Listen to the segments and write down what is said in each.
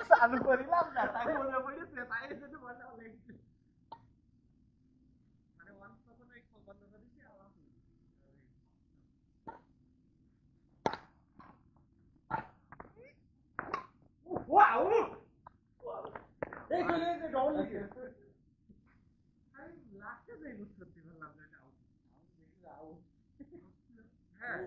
চালু করিলাম না, তাই মনে পড়েছে, তাই এসে বলা লাগছে। মানে ওয়ান্স তখন এক বন্ধ করে দিছি আবার ওয়াও এই চলে এসে ডবল লিখে আমি লাস্টে যাই বুঝতে পারলাম না এটা আউট। আউট হ্যাঁ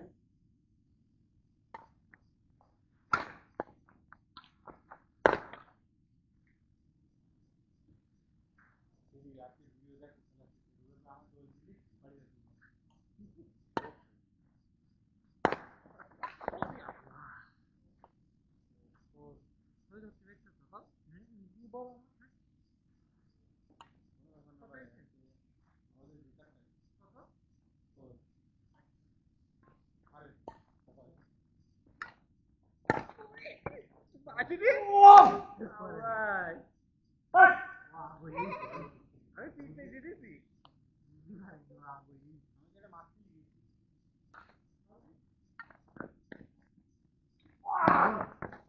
আমি তিনটে দিয়েছি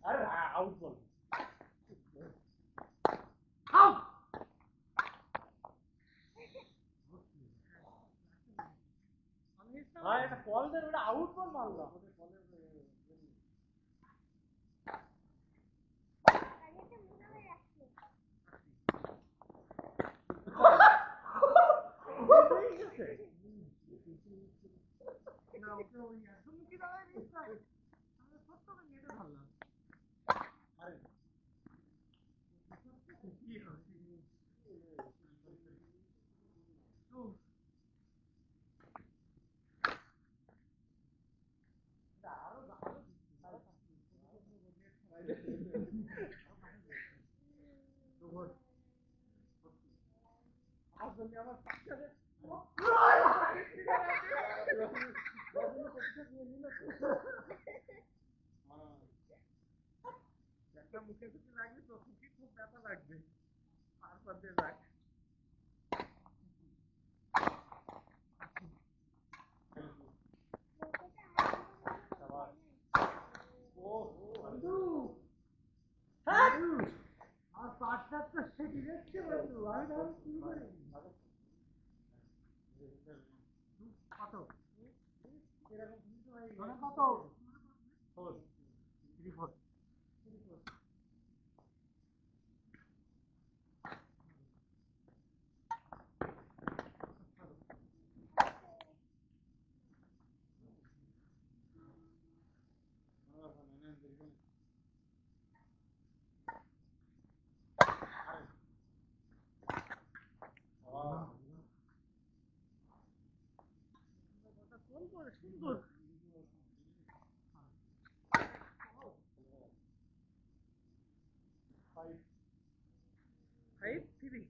আরে আউট বল ফল দেন ওটা আউট বল মারলাম আমার একটা মুখে কিছু লাগবে তো খুব ব্যথা লাগবে তারপর দিয়ে যাক আর পাঁচটা সে দেখতে পারতো আমি তখন শুরু করি কত কত সুন্দর ফাইভ থ্রি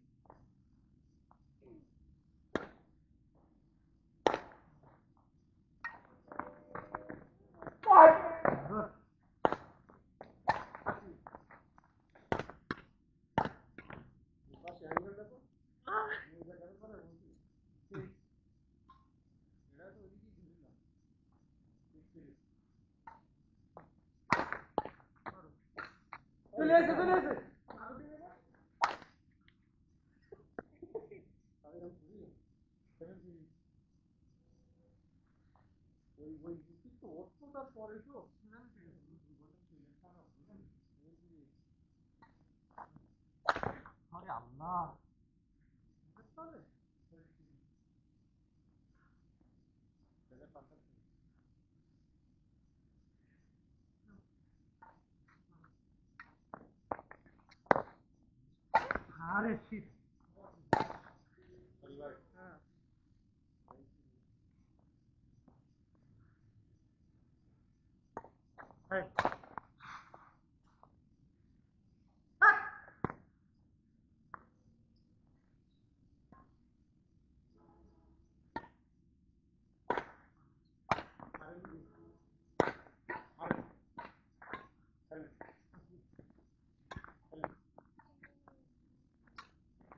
চলে এসে চলে এসে ওই তো অর্থটার পরে তো আরে আল্লাহ আরে শীত হ্যাঁ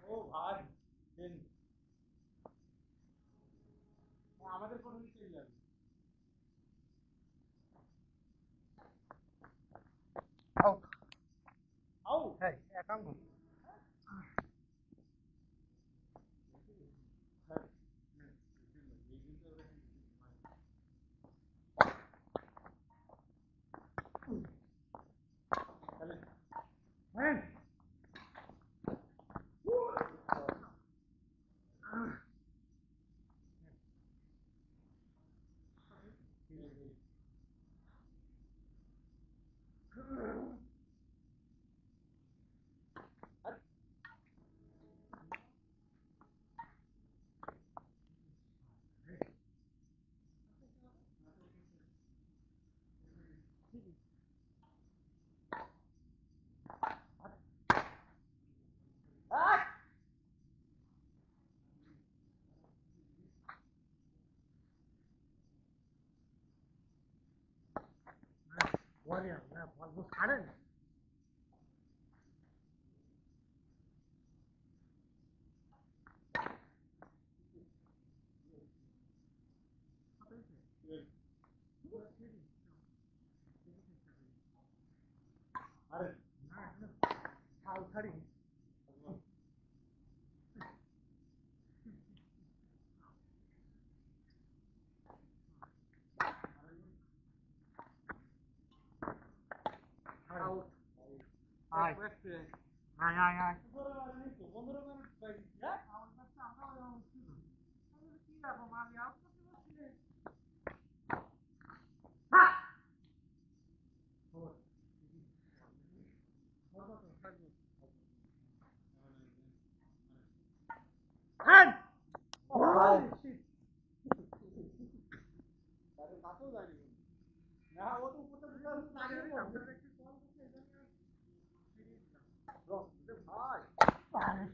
ও ভাই আমাদের কোনো কিছু যাবে কাম হ্যাঁ warrior না বল ছাড়েন আরে না ছাল ছাড়ি out আয় আয় আয় আয় 15 মিনিট বাকি হ্যাঁ আমার কাছে আমরা ছিল কি রাখো মালি আউট করতে পারছিলে হ্যাঁ হ্যাঁ তারে কাছেও যায়নি না ও তো উপরে বুঝা আগে আমরা একটু কল করতে এজন্য রং ভাই আরে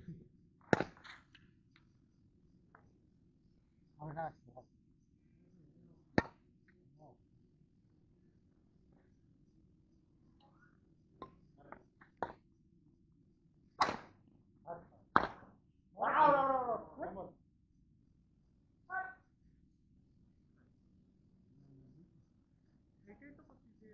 আমরা এটাই তো করছি যে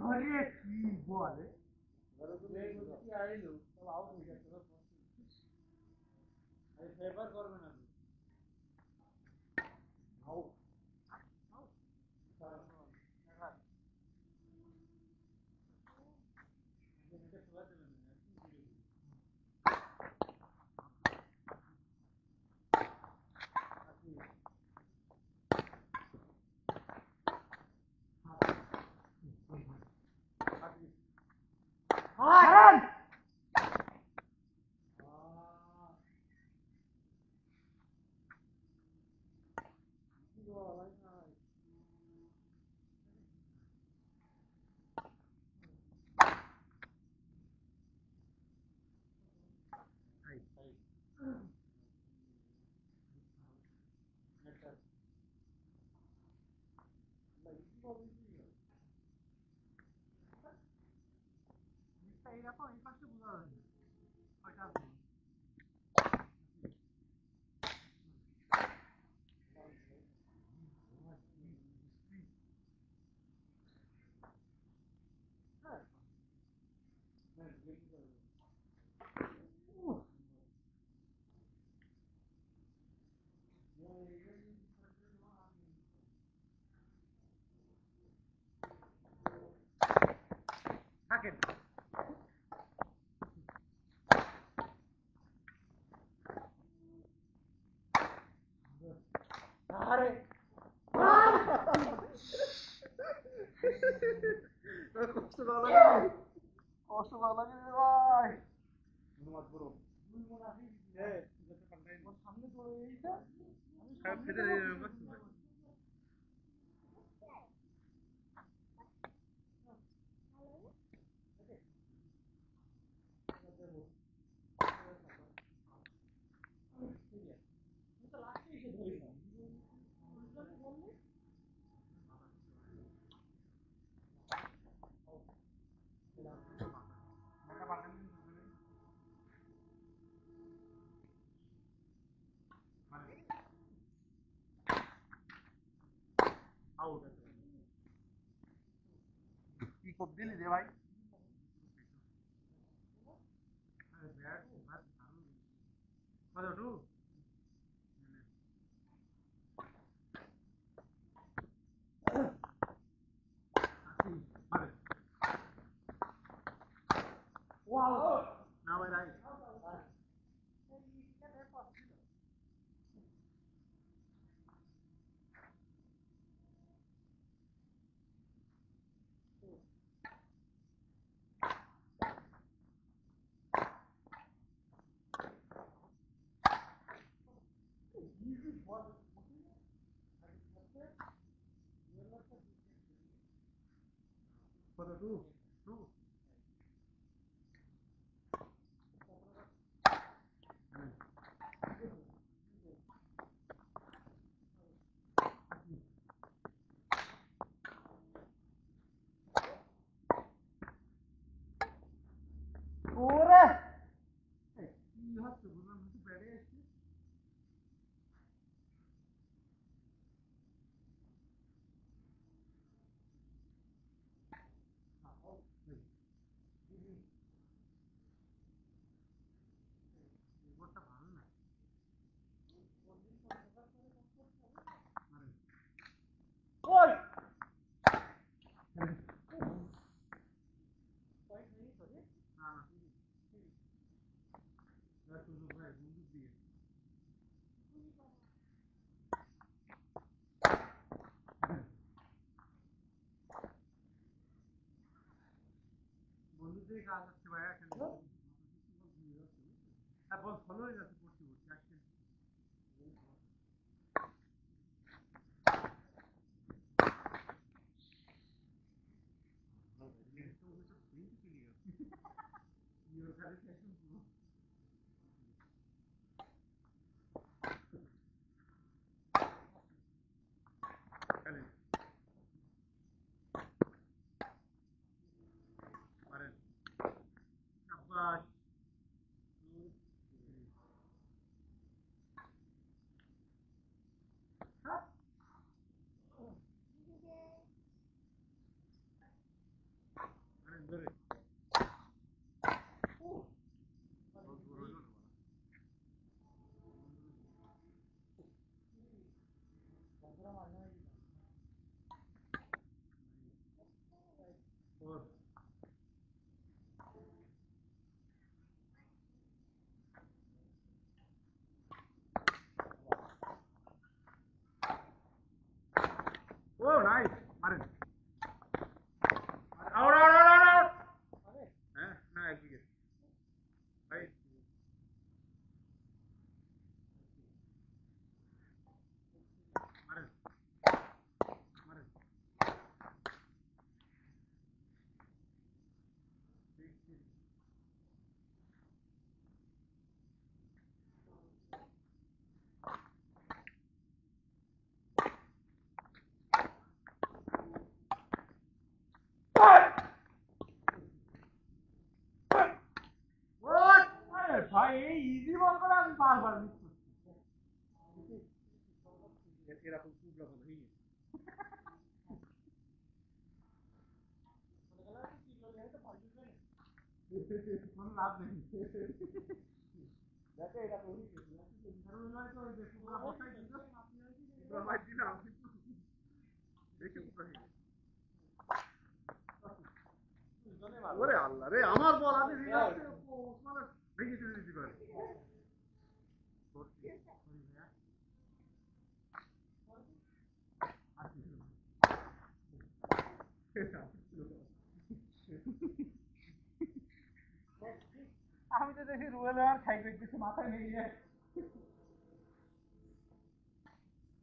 আরে কি বলে ধরো তো এই বলছি আইলো সব আউট হয়ে যাচ্ছে আরে ফেভার করবে না আউট আউট Run! এইরকম এই পাশে বোঝা যায় না কয়টা আছে থাকেন আরে কষ্ট লাগে কষ্ট লাগে ভাই ধন্যবাদ বড় দুই মন আসি হ্যাঁ যেটা পাল্টাই সামনে পড়ে এইটা আমি সামনে ফেটে যাচ্ছে আউট আছে কি কোপ দিলি রে ভাই আরে ব্যাট ব্যাট ভালো কত টু ওয়াও না ভাই রাইট কত টু টু ওরে কি হচ্ছে বুঝলাম না ব্যাটে এসে বোর্ডটা ভালো না ওই না না সুযোগ ভাই বন্দুক দিয়ে বন্দুক দিয়ে কাজ হচ্ছে ভাই এখানে আর বল ফলো হয়ে যাচ্ছে পড়তে পড়তে আসছে সাব্বাস ধরে ও নাইস মারেন আউট আউট আউট আউট হ্যাঁ না এক উইকেট ভাই মারেন মারেন ভাই এই ইজি বল করে আমি বারবার মিস করছি এরকম টুকরা বল হয়ে গেছে কোনো লাভ নেই দেখে এটা করি কারণ নয় তো যে টুকরা বসাই দিল টুকরা মার দিলাম দেখে টুকরা হয়ে গেছে ওরে আল্লাহ রে আমার বল আমি রিল্যাক্সে ওসমানে ভেঙে চলে দিতে পারি সরি ভাইয়া আমি তো দেখি রুয়েল আর খাই করতেছি মাথায় নিয়ে যায়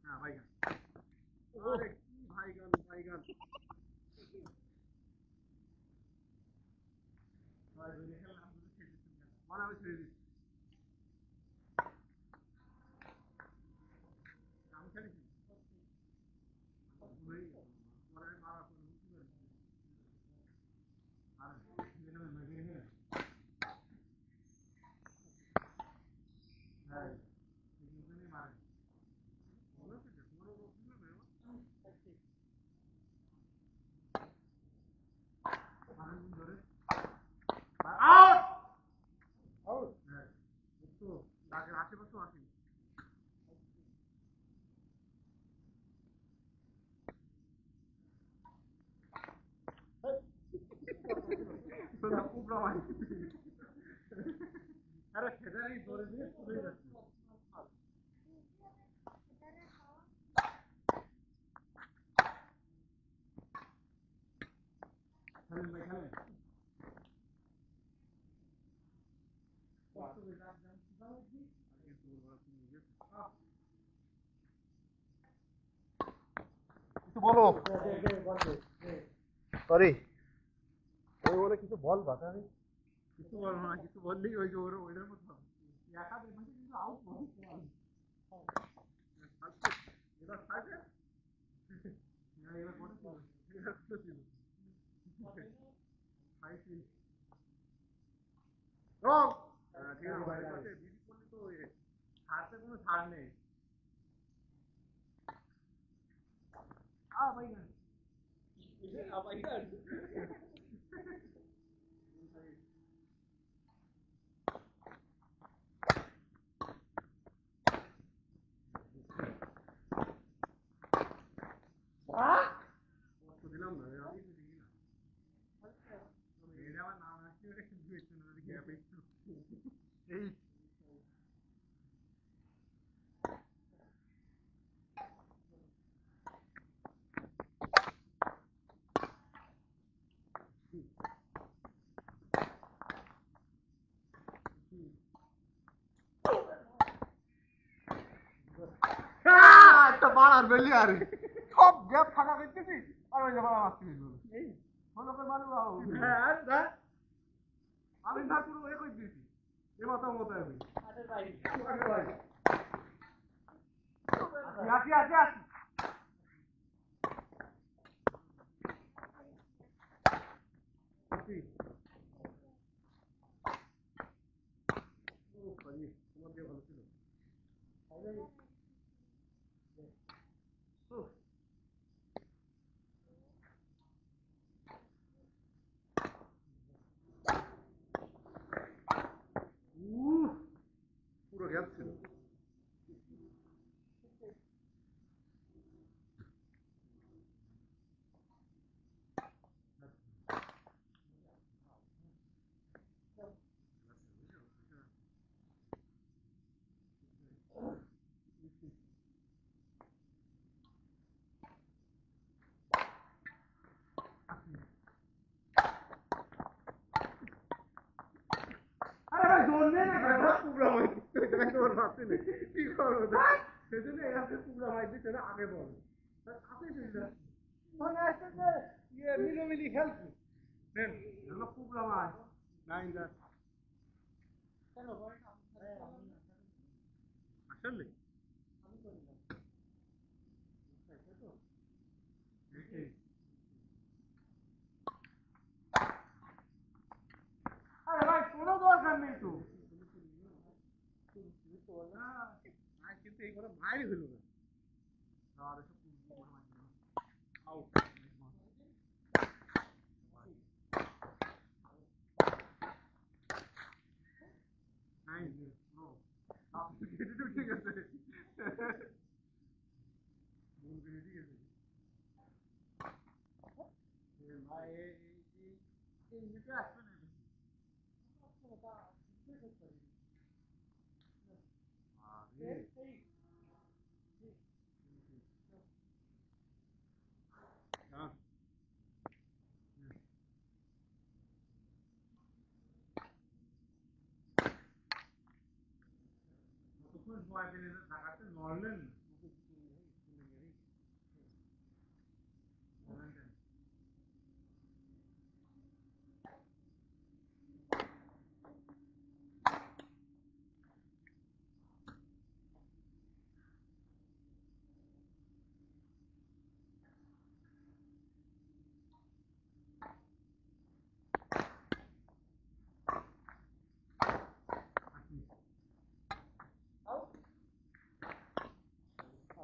হ্যাঁ ভাইগান আরে কি ভাইগান ভাইগান ভাই ধরে খেললাম বুঝে ছেড়ে দিচ্ছি মানে আমি ছেড়ে দিচ্ছি আমি খেলেছি পরে আমি মারা করে বুঝতে পারছি আর এখানে মেঘে গেলে হ্যাঁ এখানে মারে মনে হচ্ছে তোমার রোগ ছিল না আশেপাশেও আসেনি। আরে ফেদারি ধরে দিয়ে চলে যাচ্ছে। খেলেন ভাই খেলেন। কিছু বলো। সরি ওই বলে কিছু বল বাতাবি। কিছু বলবো না, কিছু বললেই ওই যে ওইটার মতো একা দেখে কিন্তু আউট বল। এটা থাকে না, এটা কোন ছিল, এটা কোন ছিল খাইছি রং। ঠিক আছে ভাই, কাছে বিডি করলে তো ছাড়তে কোনো ছাড় নেই। ভাই না ভাই না দিলাম না আমি তো দিই না। এটা আমার নাম আসছে, ওটা কিন্তু একটু যদি গ্যাপ একটু এই একটা বাড়ার বেলি আরে সব গ্যাপ ফাঁকা করতেছি আর ওই যে বাড়া মারতে এই মনে করে মারবো। হ্যাঁ আর না আমি না পুরো এ করে দিয়েছি এ মাথা মতো আছে। আরে ভাই আরে ভাই আসি আসি আসি আসি। ও সরি তোমার দিয়ে ভালো ছিল। পুরো গ্যাপ ছিল। আরে ভাই ধরলে না কেন প্রোগ্রাম হইছে এটা তোমার ভাবতে নেই কি করবো সেজন্য এখানে প্রোগ্রাম হইছে না আগে বল আপনি শুনলে মনে আছে যে ইয়ে মিলোমিলি খেলছি নেন হলো প্রোগ্রাম আয় নাইন দা চলো আসলে আমি করি না আরে ভাই কোনো দরকার নেই তো কিন্তু এই করে মারি হলো না আর এসব আউট নাইন নো ঠিক আছে ঠিক আছে ভাই এই ইয়েতে আসবে না আরে হ্যাঁ কতক্ষণ সময় পেলে ঢাকাতে নড়লেন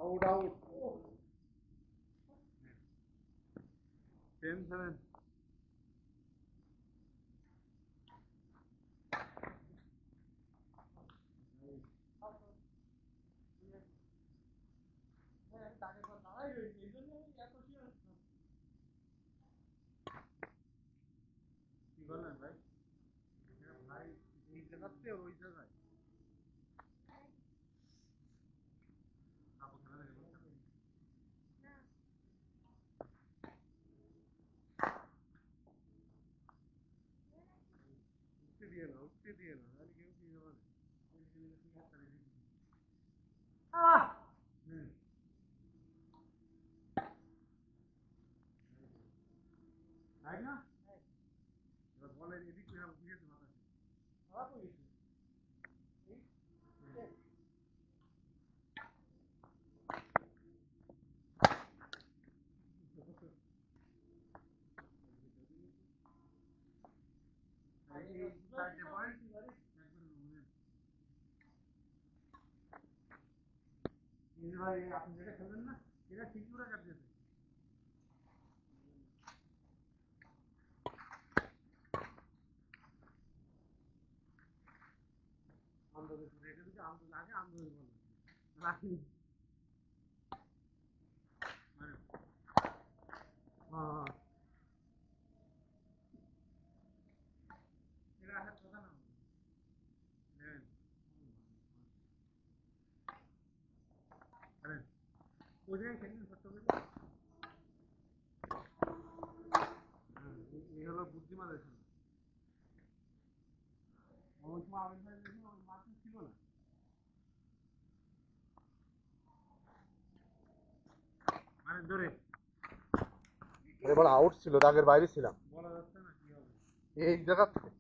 আউট আউট 10-7 Out. কি বললেন ভাই? ভাই এই জায়গাতে ওই জায়গায় আপু খেলা দেখে বলছেন উঠতে দিয়ে না তাহলে কেউ কি বলে হুম তাই না এবার বলেন এদিক থেকে বুঝেছে মাথা খারাপ হয়ে গেছে এই চারটে পয়েন্ট ভাই আপনি যেটা খেলবেন না এটা ঠিক করে কাটিয়েছে আন্দোলন এটা যদি আন্দোলন আগে আন্দোলন বলবেন রাখি মানে হ্যাঁ এটা আসার কথা না হ্যাঁ হ্যাঁ ওই জায়গায় খেলবেন ছোট্ট করে হ্যাঁ এই হলো বুদ্ধিমানের খেলা ওই সময় আমির ভাই মাঠে ছিল না মানে ধরে এবার আউট ছিল, দাগের বাইরে ছিলাম বলা যাচ্ছে না কি হবে এই জায়গা থেকে।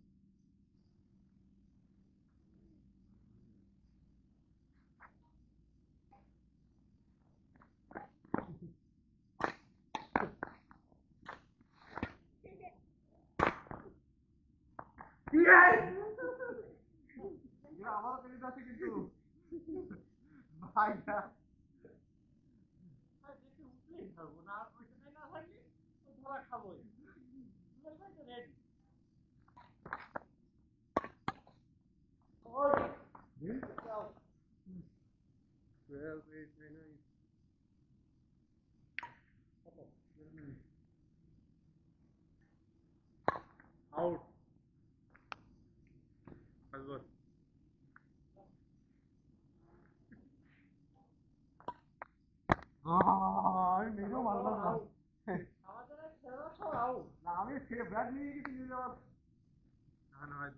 আমারও পেরিত আছে কিন্তু ভাইটা দেখে উঠলেই খাবো না ওইখানে না থাকলে ধরা খাবোই রেডি আউট আসবো আমি মেরেও মারলাম না আমাদের খেলা সব আউট না আমি ব্যাট নিয়ে গেছি নিয়ে যাওয়ার না ভাই